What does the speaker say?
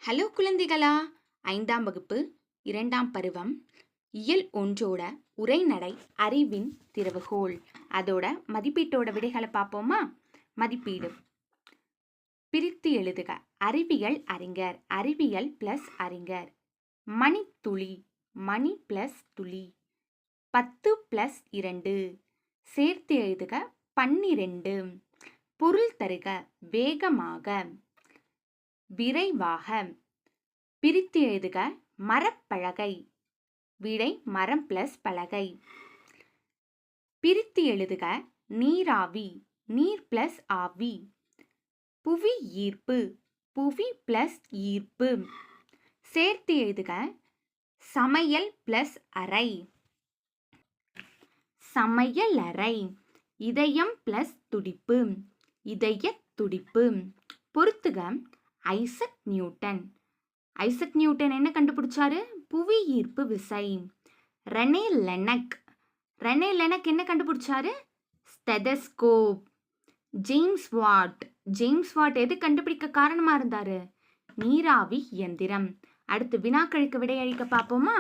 Hello குழந்தைகளா! 5ஆம் வகுப்பு 2ஆம் பருவம் இயல் 1ஓட உரைநடை அறிவின் திறவுகோல். அதோட மதிப்பீட்டோட விடைகளை பார்ப்போமா? மதிப்பீடு. பிரித்து எழுதுக. அறிவியல் அறிஞர். அறிவியல் பிளஸ் அறிஞர். மணித்துளி. மணி பிளஸ் துளி. 10 பிளஸ் 2. சேர்த்து எழுதுக. 12. பொருள் தருக. வேகமாக. விரைவாக. பிரித்து எழுதுக. மரப்பலகை. விடை மரம் பிளஸ் பலகை. பிரித்து எழுதுக. நீராவி. நீர் பிளஸ் ஆவி. புவி ஈர்ப்பு. புவி பிளஸ் ஈர்ப்பு. சேர்த்து எழுதுக. சமையல் பிளஸ் அறை. சமையலறை. இதயம் பிளஸ் துடிப்பு. இதய துடிப்பு. பொறுத்துக. Isaac Newton. ஐசக் நியூட்டன் என்ன கண்டுபிடிச்சாரு? புவி ஈர்ப்பு விசை. Rene Laennec. ரெனே லெனக் என்ன கண்டுபிடிச்சாரு? Stethoscope. James Watt. James Watt எது கண்டுபிடிக்க காரணமா இருந்தாரு? நீராவி இயந்திரம். அடுத்து வினாக்களுக்கு விடையளிக்க பார்ப்போமா?